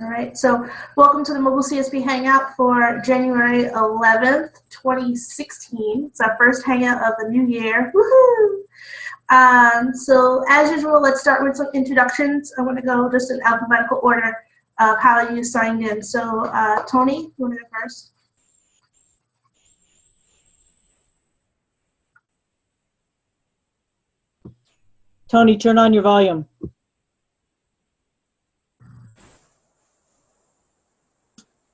All right, so welcome to the Mobile CSP Hangout for January 11th, 2016. It's our first Hangout of the new year. Woohoo! So as usual, let's start with some introductions. I want to go just in alphabetical order of how you signed in. So Tony, you want to go first? Tony, turn on your volume.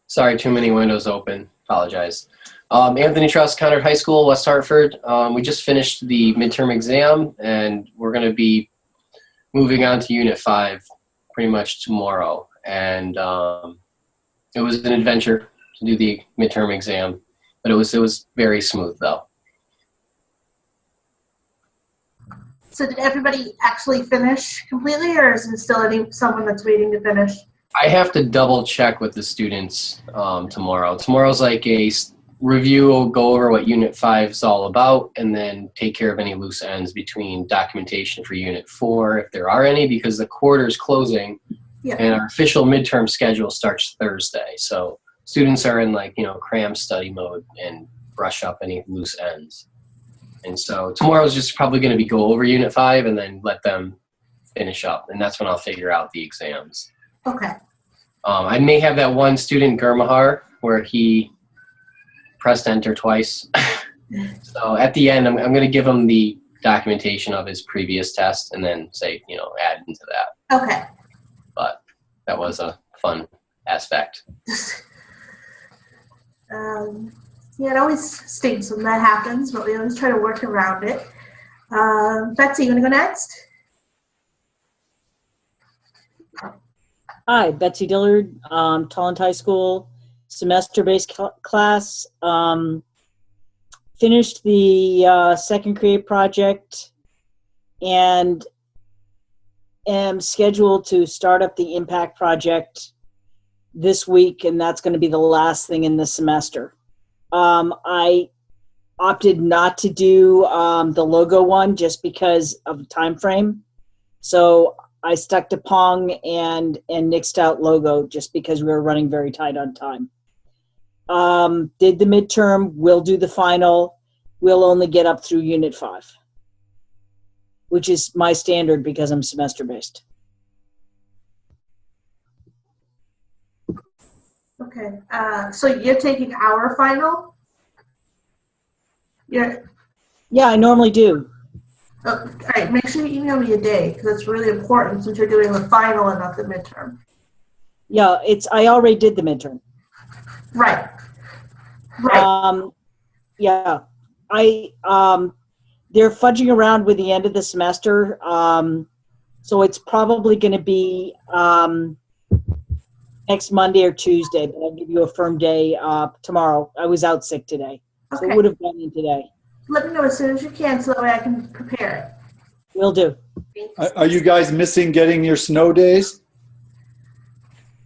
Sorry, too many windows open. Apologize. Anthony Trust, Conard High School, West Hartford. We just finished the midterm exam, and we're going to be moving on to Unit 5 pretty much tomorrow. And it was an adventure to do the midterm exam, but it was very smooth, though. So did everybody actually finish completely, or is there still someone that's waiting to finish? I have to double check with the students tomorrow. Tomorrow's like a review. We'll go over what Unit 5 is all about and then take care of any loose ends between documentation for Unit 4, if there are any, because the quarter's closing and our official midterm schedule starts Thursday. So students are in cram study mode and brush up any loose ends. And so tomorrow's just probably going to be go over Unit 5 and then let them finish up. And that's when I'll figure out the exams. Okay. I may have that one student, Gurmahar, where he pressed enter twice. So at the end, I'm going to give him the documentation of his previous test and then say, add into that. Okay. But that was a fun aspect. Yeah, it always stinks when that happens, but we always try to work around it. Betsy, you want to go next? Hi, Betsy Dillard, Tolland High School, semester-based class. Finished the second create project and am scheduled to start up the impact project this week, and that's going to be the last thing in the semester. I opted not to do the logo one just because of the time frame. So I stuck to Pong and nixed out logo just because we were running very tight on time. Did the midterm, we'll do the final. We'll only get up through Unit 5, which is my standard because I'm semester-based. Okay. So you're taking our final? Yeah, I normally do. all right, make sure you email me a day because it's really important since you're doing the final and not the midterm. Yeah, I already did the midterm. Right. Yeah, they're fudging around with the end of the semester, so it's probably going to be next Monday or Tuesday, but I'll give you a firm day tomorrow. I was out sick today, so it would have gone in today. Let me know as soon as you can so that way I can prepare it. Will do. Are you guys missing getting your snow days?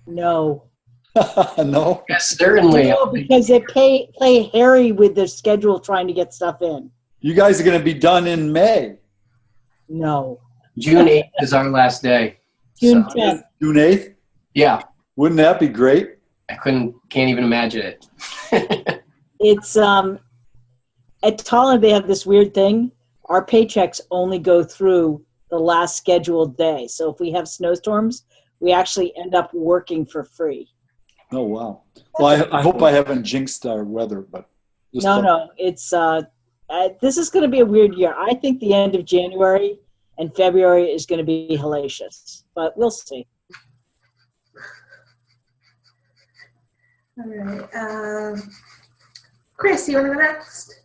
No. No? Yes, certainly. No, because they play hairy with their schedule trying to get stuff in. You guys are going to be done in May. No. June 8th is our last day. June 10th. June 8th? Yeah. Wouldn't that be great? I can't even imagine it. It's, at Tolland, they have this weird thing. Our paychecks only go through the last scheduled day. So if we have snowstorms, we actually end up working for free. Oh, wow. Well, I hope I haven't jinxed our weather, but. No. It's, this is going to be a weird year. I think the end of January and February is going to be hellacious, but we'll see. All right. Chris, you want to go next?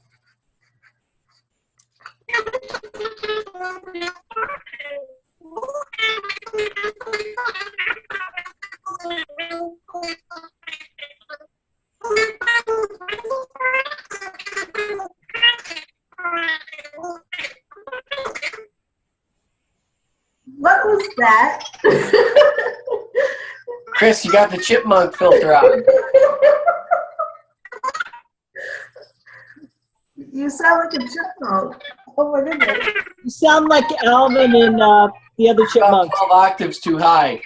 What was that? Chris, you got the chipmunk filter out. You sound like a chipmunk. Oh my goodness. You sound like Alvin in the other About chipmunks. 12 octaves too high.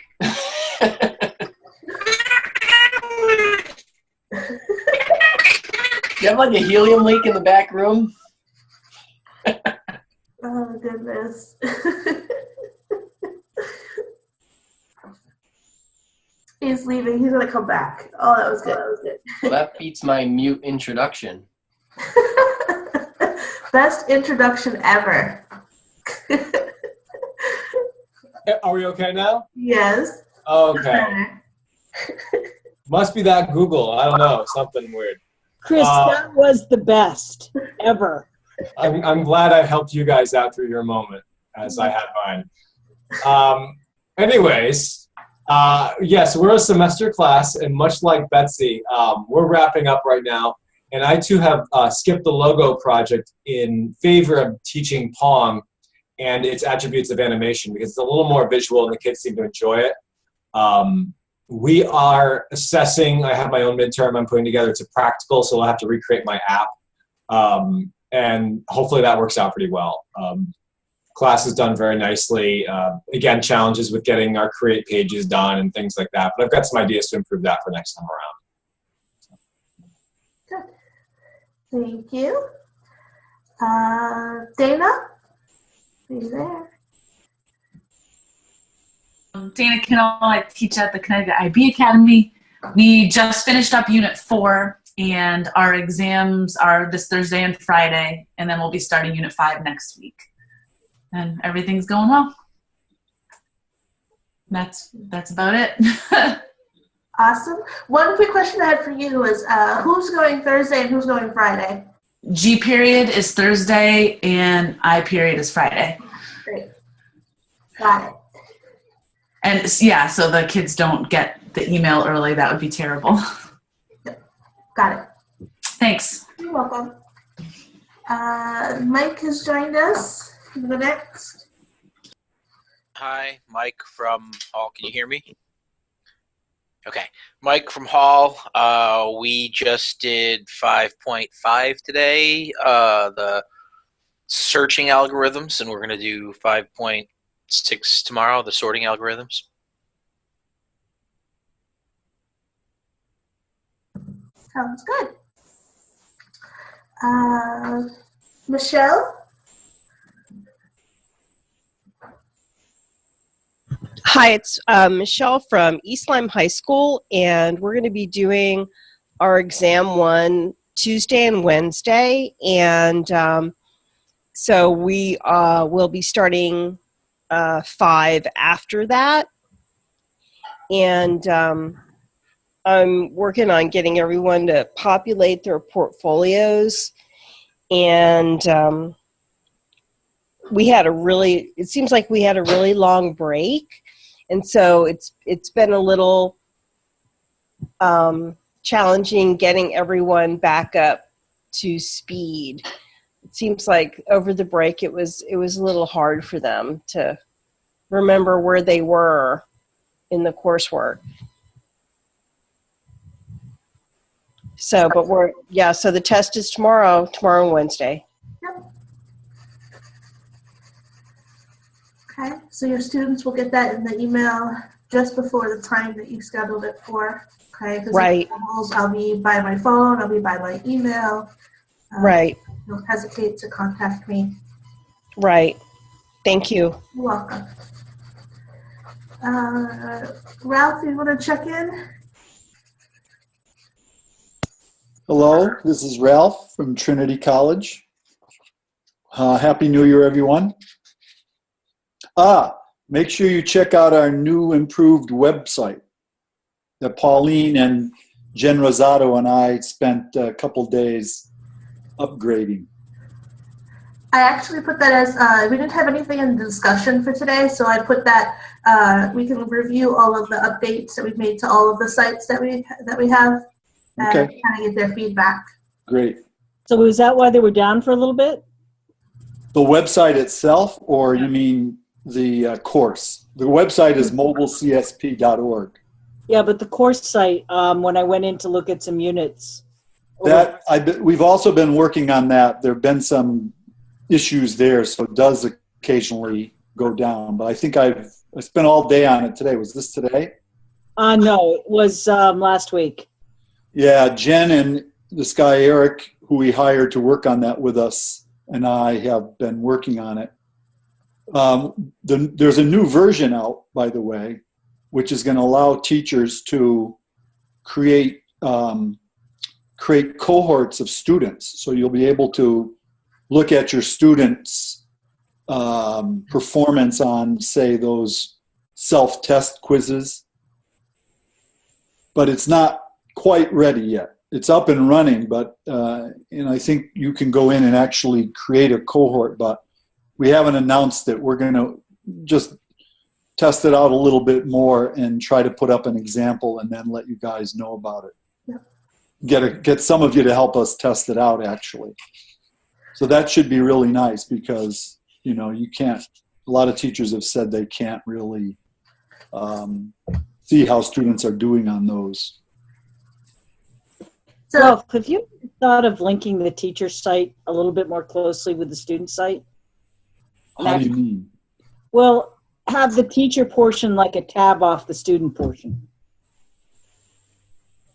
You have like a helium leak in the back room? Oh, goodness. He's leaving. He's going to come back. Oh, that was good. That was good. Well, that beats my mute introduction. Best introduction ever. Are we okay now? Yes. Okay. Must be that Google. I don't know. Something weird. Chris, that was the best ever. I'm glad I helped you guys out through your moment, as I had mine. Anyways, yes, we're a semester class, and much like Betsy, we're wrapping up right now. And I, too, have skipped the logo project in favor of teaching Pong and its attributes of animation because it's a little more visual and the kids seem to enjoy it. We are assessing. I have my own midterm I'm putting together. It's a practical, so I'll have to recreate my app. And hopefully that works out pretty well. Class is done very nicely. Again, challenges with getting our create pages done and things like that. But I've got some ideas to improve that for next time around. Good. Thank you. Dana? Are you there? Dana Kinnell, I teach at the Connecticut IB Academy. We just finished up Unit 4, and our exams are this Thursday and Friday, and then we'll be starting Unit 5 next week. And everything's going well. That's about it. Awesome. One quick question I had for you is who's going Thursday and who's going Friday? G period is Thursday, and I period is Friday. Great. Got it. And yeah, so the kids don't get the email early. That would be terrible. Yep. Got it. Thanks. You're welcome. Mike has joined us. The next. Hi, Mike from Hall. Can you hear me? Okay. Mike from Hall. We just did 5.5 today, the searching algorithms, and we're going to do 5.6 tomorrow, the sorting algorithms. Sounds good. Michelle? Hi, it's Michelle from East Lyme High School, and we're going to be doing our exam 1 Tuesday and Wednesday, and so we will be starting 5 after that, and I'm working on getting everyone to populate their portfolios, and it seems like we had a really long break. And so it's been a little challenging getting everyone back up to speed. It seems like over the break it was a little hard for them to remember where they were in the coursework. So, so the test is tomorrow and Wednesday. Yep. Okay, so your students will get that in the email just before the time that you scheduled it for. Okay, right. I'll be by my phone, I'll be by my email. Right. Don't hesitate to contact me. Right. Thank you. You're welcome. Ralph, you want to check in? Hello, this is Ralph from Trinity College. Happy New Year, everyone. Make sure you check out our new improved website that Pauline and Jen Rosato and I spent a couple days upgrading. I actually put that as, we didn't have anything in the discussion for today, so I put that, we can review all of the updates that we've made to all of the sites that we have, and Okay. kind of get their feedback. Great. So is that why they were down for a little bit? The website itself, or you mean the course? The website is mobilecsp.org. Yeah, but the course site, when I went in to look at some units. We've also been working on that. There have been some issues there, so it does occasionally go down. But I think I spent all day on it today. Was this today? No, it was last week. Yeah, Jen and this guy Eric, who we hired to work on that with us, and I have been working on it. There's a new version out, by the way, which is going to allow teachers to create cohorts of students. So you'll be able to look at your students' performance on, say, those self-test quizzes. But it's not quite ready yet. It's up and running, but and I think you can go in and actually create a cohort, but we haven't announced it. We're going to just test it out a little bit more and try to put up an example and then let you guys know about it. Yeah. Get some of you to help us test it out, actually. So that should be really nice because, you know, you can't, a lot of teachers have said they can't really see how students are doing on those. So, well, have you thought of linking the teacher site a little bit more closely with the student site? How do you mean? Well, have the teacher portion like a tab off the student portion.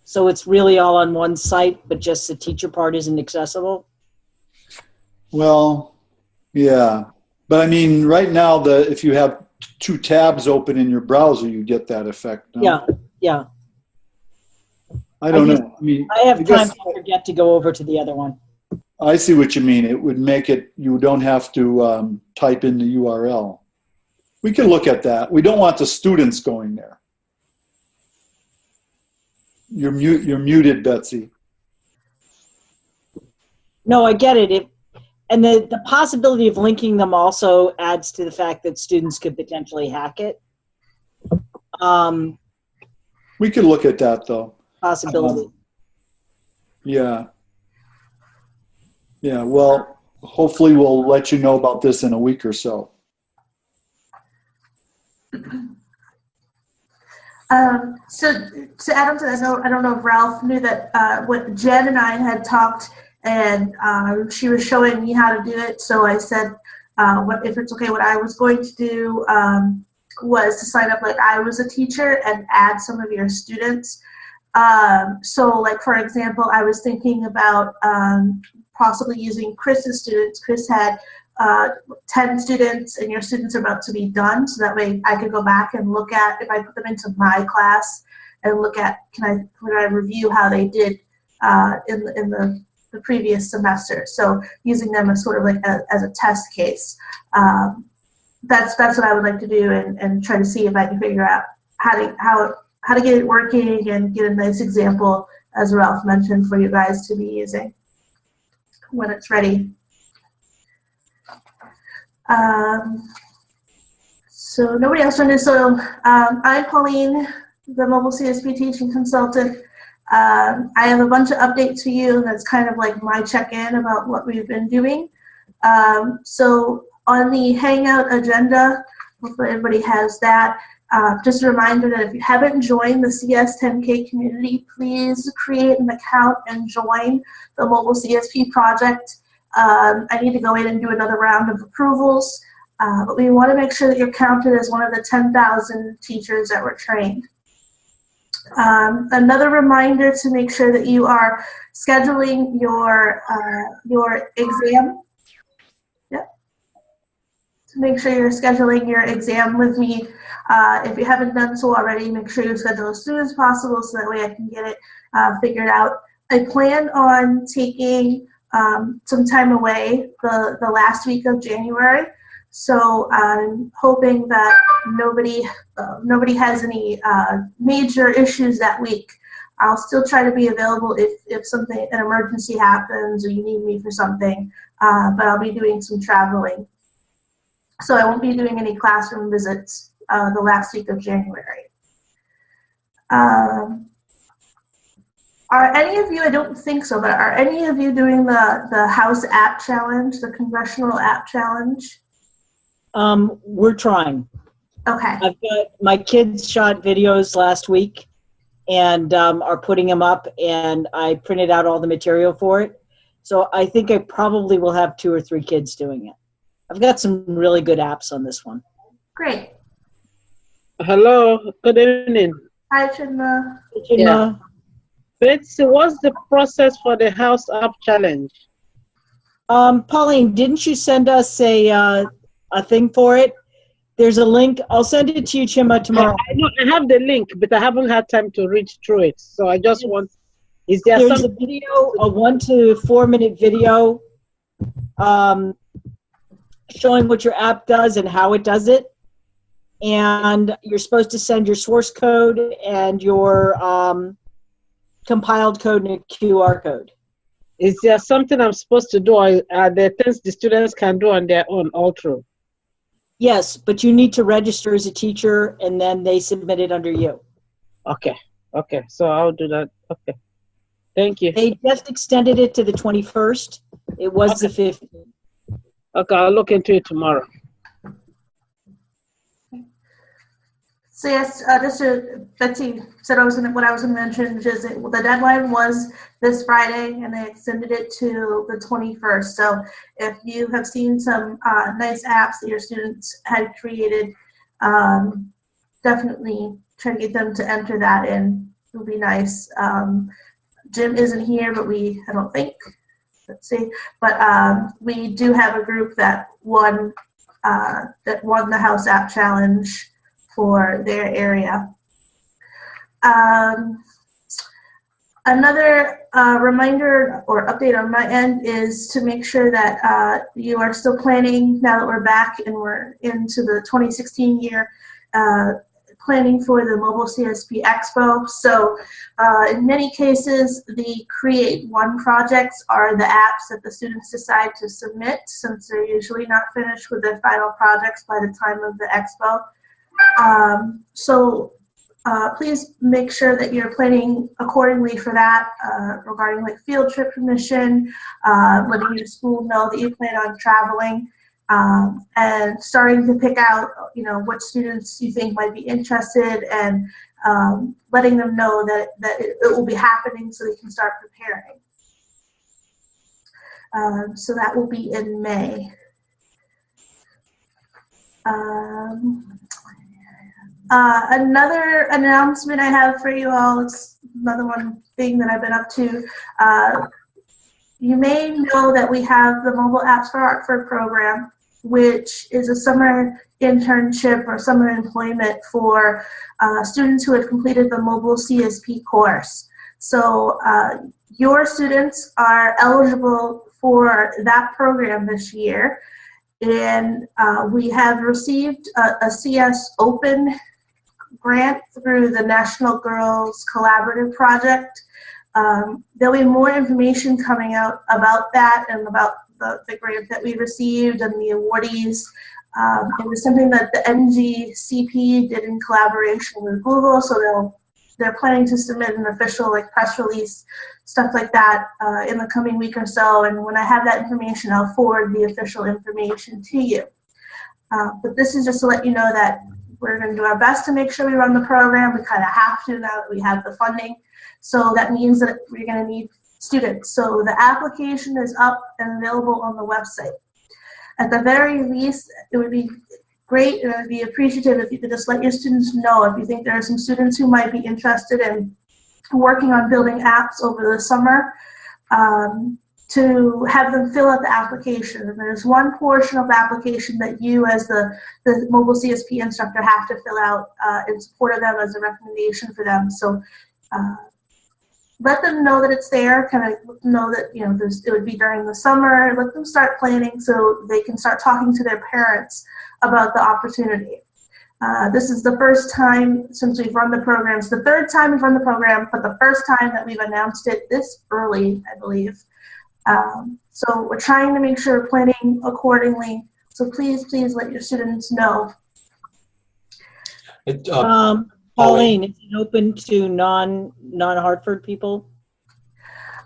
So it's really all on one site, but just the teacher part isn't accessible? Well, yeah. But I mean, right now, if you have two tabs open in your browser, you get that effect. No? Yeah, yeah. I don't know. I mean, I have time to forget to go over to the other one. I see what you mean. It would make it, you don't have to type in the URL. We can look at that. We don't want the students going there. You're muted, Betsy. No, I get it. And the possibility of linking them also adds to the fact that students could potentially hack it. We could look at that, though. Possibility. Yeah. Yeah, well, hopefully we'll let you know about this in a week or so. So to add on to that, I don't know if Ralph knew that what Jen and I had talked, and she was showing me how to do it. So I said, if it's okay, what I was going to do was to sign up like I was a teacher and add some of your students. So like, for example, I was thinking about possibly using Chris's students. Chris had 10 students and your students are about to be done. So that way I could go back and look at, if I put them into my class and look at, can I review how they did in the previous semester. So using them as sort of like as a test case. That's what I would like to do and try to see if I can figure out how to get it working and get a nice example, as Ralph mentioned, for you guys to be using when it's ready. So nobody else joined us. So I'm Pauline, the Mobile CSP teaching consultant. I have a bunch of updates for you. That's kind of like my check-in about what we've been doing. So on the Hangout agenda, hopefully everybody has that. Just a reminder that if you haven't joined the CS10K community, please create an account and join the Mobile CSP project. I need to go in and do another round of approvals, but we want to make sure that you're counted as one of the 10,000 teachers that were trained. Another reminder to make sure that you are scheduling your exam. Yep. To make sure you're scheduling your exam with me. If you haven't done so already, make sure you schedule as soon as possible so that way I can get it figured out. I plan on taking some time away the last week of January. So I'm hoping that nobody has any major issues that week. I'll still try to be available if an emergency happens or you need me for something, but I'll be doing some traveling. So I won't be doing any classroom visits the last week of January. Are any of you, I don't think so, but are any of you doing the House App Challenge, the Congressional App Challenge? We're trying. Okay. My kids shot videos last week and are putting them up, and I printed out all the material for it. So I think I probably will have 2 or 3 kids doing it. I've got some really good apps on this one. Great. Hello, good evening. Hi, Chinma. Hey, Chinma. Betsy, what's the process for the House App Challenge? Pauline, didn't you send us a thing for it? There's a link. I'll send it to you, Chima, tomorrow. I know I have the link, but I haven't had time to read through it. So I just want, is there There's some a video, a 1 to 4 minute video showing what your app does and how it does it. And you're supposed to send your source code and your compiled code and a QR code. Is there something I'm supposed to do, or are there things the students can do on their own all through? Yes, but you need to register as a teacher, and then they submit it under you. Okay, okay, so I'll do that. Okay, thank you. They just extended it to the 21st. It was the 15th. Okay, I'll look into it tomorrow. So yes, Betsy said what I was going to mention, which is the deadline was this Friday, and they extended it to the 21st. So if you have seen some nice apps that your students had created, definitely try to get them to enter that in. It would be nice. Jim isn't here, but I don't think. Let's see. But we do have a group that won the House App Challenge for their area. Another reminder or update on my end is to make sure that you are still planning, now that we're back and we're into the 2016 year, planning for the Mobile CSP Expo. So in many cases, the Create One projects are the apps that the students decide to submit, since they're usually not finished with their final projects by the time of the Expo. Please make sure that you're planning accordingly for that, regarding like field trip permission, letting your school know that you plan on traveling, and starting to pick out, what students you think might be interested, and letting them know that it will be happening so they can start preparing. So that will be in May. Another announcement I have for you all, it's another one thing that I've been up to. You may know that we have the Mobile Apps for Hartford program, which is a summer internship or summer employment for students who have completed the Mobile CSP course. So your students are eligible for that program this year. And we have received a CS Open grant through the National Girls Collaborative Project. There'll be more information coming out about that and about the grant that we received and the awardees. It was something that the NGCP did in collaboration with Google, so they're planning to submit an official press release, stuff like that, in the coming week or so. And when I have that information, I'll forward the official information to you. But this is just to let you know that we're going to do our best to make sure we run the program. We kind of have to now that we have the funding. So that means that we're going to need students. So the application is up and available on the website. At the very least, it would be great and it would be appreciative if you could just let your students know if you think there are some students who might be interested in working on building apps over the summer, to have them fill out the application. And there's one portion of the application that you as the Mobile CSP instructor have to fill out in support of them as a recommendation for them. So let them know that it's there, kind of know that it would be during the summer. Let them start planning so they can start talking to their parents about the opportunity. This is the first time since we've run the program. It's the third time we've run the program, but the first time that we've announced it this early, I believe. So we're trying to make sure we're planning accordingly. So please let your students know. Pauline, is it open to non-Hartford people?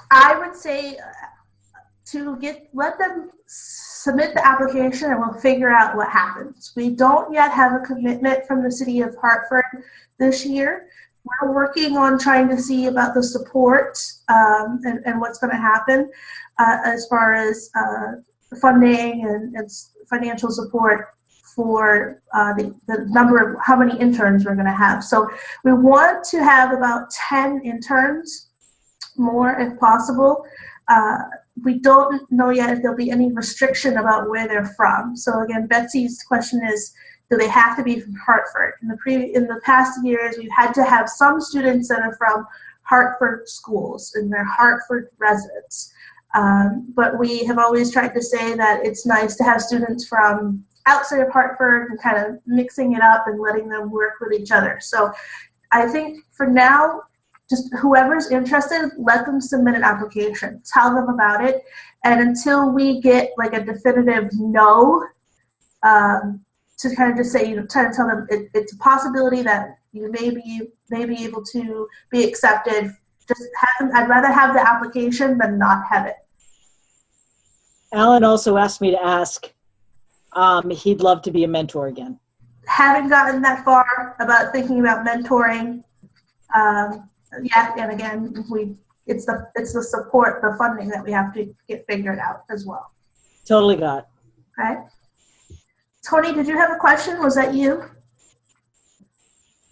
I would say let them submit the application and we'll figure out what happens. We don't yet have a commitment from the city of Hartford this year. We're working on trying to see about the support and what's going to happen as far as funding and financial support for the number of how many interns we're going to have. So we want to have about 10 interns more if possible. We don't know yet if there'll be any restriction about where they're from. So again, Betsy's question is, do they have to be from Hartford? In the past years, we've had to have some students that are from Hartford schools, and they're Hartford residents. But we have always tried to say that it's nice to have students from outside of Hartford and kind of mixing it up and letting them work with each other. So I think for now, just whoever's interested, let them submit an application. Tell them about it. And until we get like a definitive no, to kind of just say, try to tell them it's a possibility that you may be able to be accepted. Just have them, I'd rather have the application than not have it. Alan also asked me to ask, he'd love to be a mentor again. Haven't gotten that far about thinking about mentoring. Yeah, and again, it's the support, the funding that we have to get figured out as well. Totally got. Okay. Tony, did you have a question? Was that you?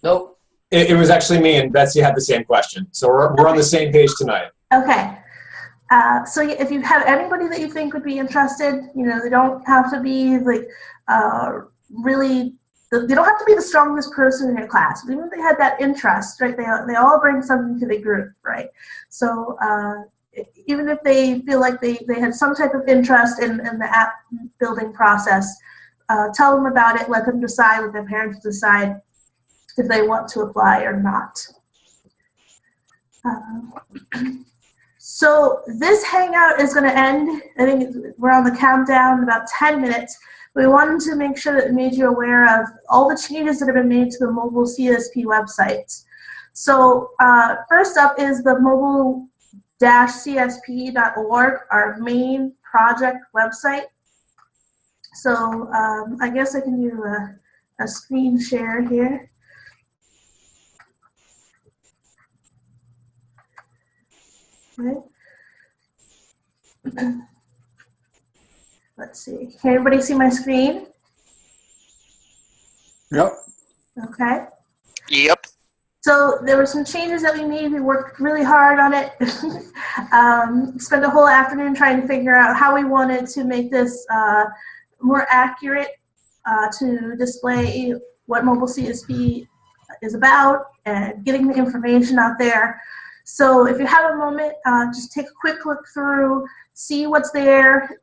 Nope. It was actually me, and Betsy had the same question. So we're on the same page tonight. Okay. So if you have anybody that you think would be interested, they don't have to be like really. They don't have to be the strongest person in your class. Even if they had that interest, right? They all bring something to the group, right? So even if they feel like they had some type of interest in the app building process, tell them about it. Let them decide, let their parents decide if they want to apply or not. So this Hangout is going to end. I think we're on the countdown, about 10 minutes. We wanted to make sure that we made you aware of all the changes that have been made to the Mobile CSP website. So first up is the mobile-csp.org, our main project website. So I guess I can do a screen share here. Okay. Let's see. Can everybody see my screen? Yep. Okay. Yep. So there were some changes that we made. We worked really hard on it. Spent a whole afternoon trying to figure out how we wanted to make this more accurate to display what Mobile CSP is about and getting the information out there. So if you have a moment, just take a quick look through, see what's there,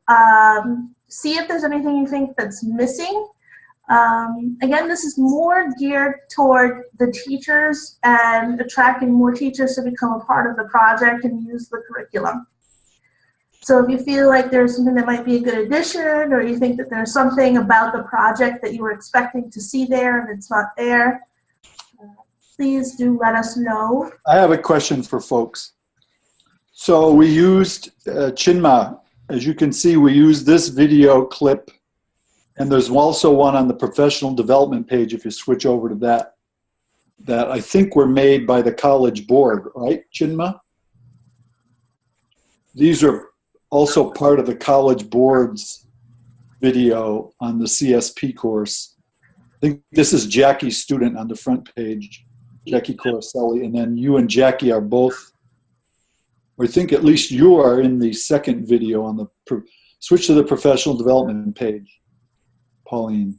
see if there's anything you think that's missing. Again, this is more geared toward the teachers and attracting more teachers to become a part of the project and use the curriculum. So if you feel like there's something that might be a good addition, or you think that there's something about the project that you were expecting to see there and it's not there, please do let us know. I have a question for folks. So we used Chinma. As you can see, we used this video clip, and there's also one on the professional development page if you switch over to that I think were made by the College Board, right, Chinma? These are also part of the College Board's video on the CSP course. I think this is Jackie's student on the front page, Jackie Coricelli, and then you and Jackie are both, or I think at least you are in the second video on the, switch to the professional development page, Pauline.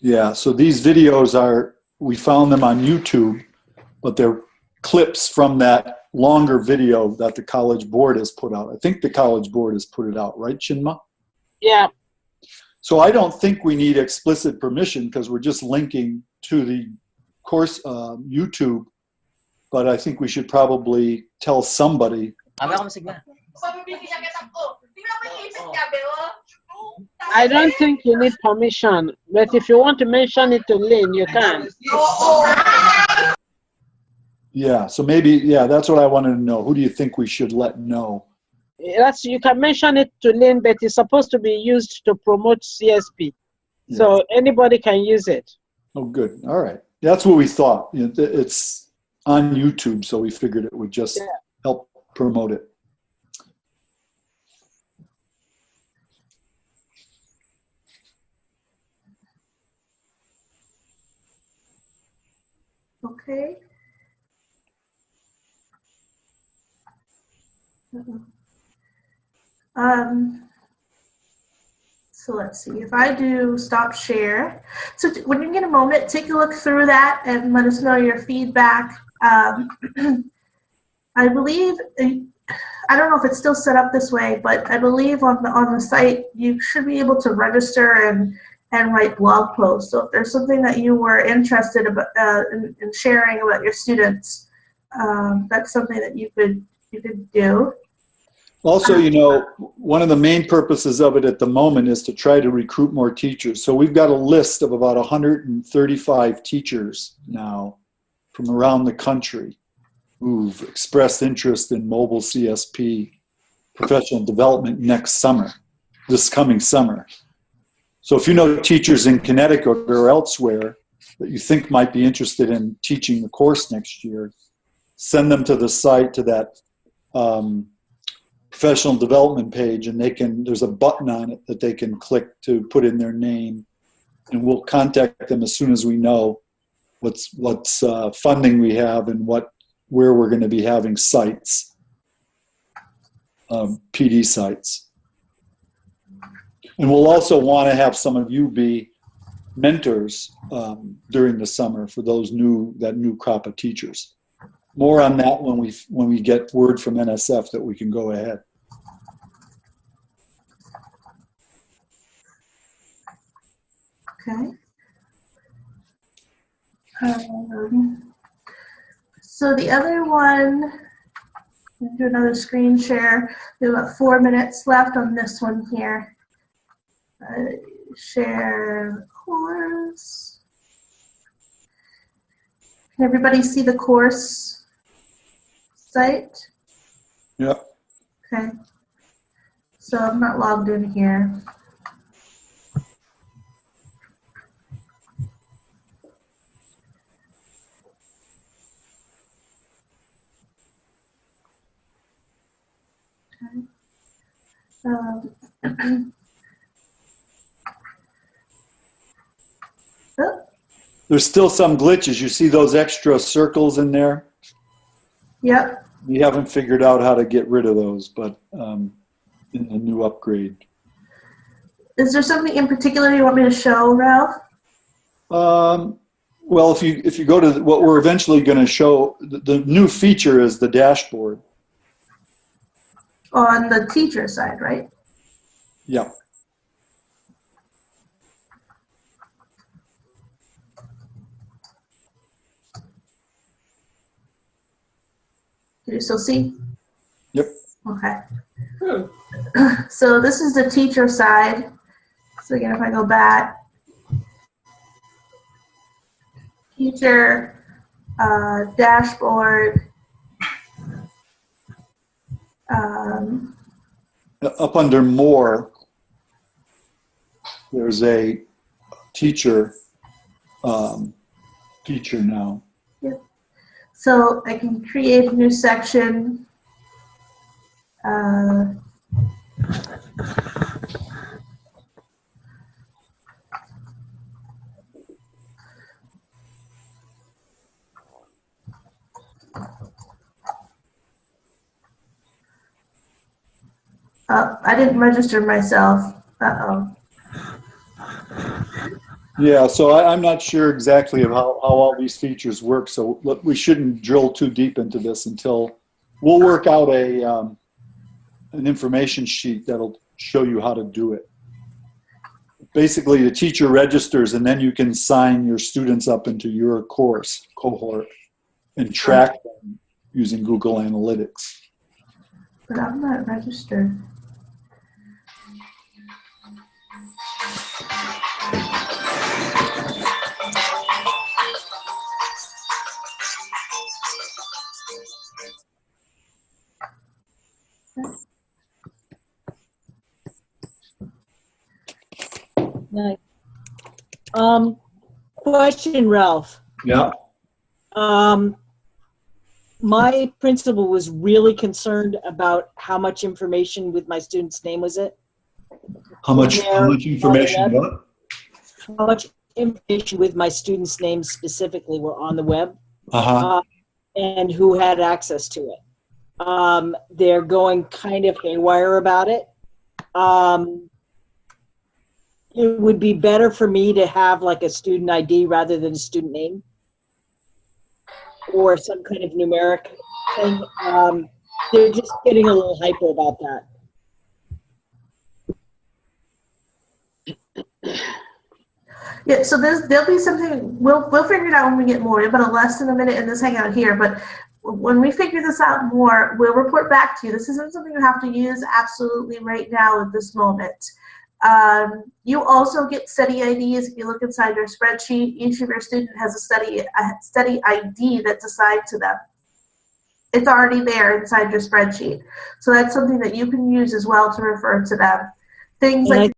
Yeah, so these videos are, we found them on YouTube, but they're clips from that longer video that the College Board has put out. I think the College Board has put it out, right, Chinma? Yeah. So I don't think we need explicit permission because we're just linking to the course YouTube, but I think we should probably tell somebody. I don't think you need permission, but if you want to mention it to Lynn, you can. Yeah, so maybe, yeah, that's what I wanted to know. Who do you think we should let know? That's, you can mention it to Lynn, but it's supposed to be used to promote CSP. Yeah. So anybody can use it. Oh, good. All right. That's what we thought. It's on YouTube, so we figured it would just help promote it. Okay. So let's see, if I do stop share. So when you get a moment, take a look through that and let us know your feedback. I believe, I don't know if it's still set up this way, but I believe on the site you should be able to register and write blog posts. So if there's something that you were interested about, in sharing about your students, that's something that you could do. Also, you know, one of the main purposes of it at the moment is to try to recruit more teachers. So we've got a list of about 135 teachers now from around the country who've expressed interest in mobile CSP professional development next summer, this coming summer. So if you know teachers in Connecticut or elsewhere that you think might be interested in teaching the course next year, send them to the site, to that professional development page, and there's a button on it that they can click to put in their name, and we'll contact them as soon as we know what's funding we have and where we're going to be having sites, PD sites. And we'll also want to have some of you be mentors during the summer for that new crop of teachers. More on that when we get word from NSF that we can go ahead. Okay. So the other one, do another screen share. We have about 4 minutes left on this one here. Share course. Can everybody see the course site? Yeah. Okay. So I'm not logged in here. There's still some glitches. You see those extra circles in there? Yep. We haven't figured out how to get rid of those, but in the new upgrade. Is there something in particular you want me to show, Ralph? Well, if you go to what we're eventually going to show, the new feature is the dashboard. On the teacher side, right? Yeah. Can you still see? Yep. Okay. So this is the teacher side. So again, if I go back, teacher, dashboard. Up under more, there's a teacher feature now. Yep. So I can create a new section. I didn't register myself. Uh-oh. Yeah, so I'm not sure exactly of how all these features work, so we shouldn't drill too deep into this until we'll work out an information sheet that'll show you how to do it. Basically, the teacher registers, and then you can sign your students up into your course cohort and track them using Google Analytics. But I'm not registered. Nice. Question, Ralph. Yeah. My principal was really concerned about how much information with my student's name was it? How much information? What? How much information with my student's name specifically were on the web? and who had access to it. They're going kind of haywire about it. It would be better for me to have like a student ID rather than a student name or some kind of numeric thing. They're just getting a little hyper about that. Yeah, so there'll be something, we'll figure it out when we get more. We've got less than a minute in this hangout here, but when we figure this out more, we'll report back to you. This isn't something you have to use absolutely right now at this moment. You also get study IDs. If you look inside your spreadsheet, each of your student has a study ID that's assigned to them. It's already there inside your spreadsheet. So that's something that you can use as well to refer to them. Things like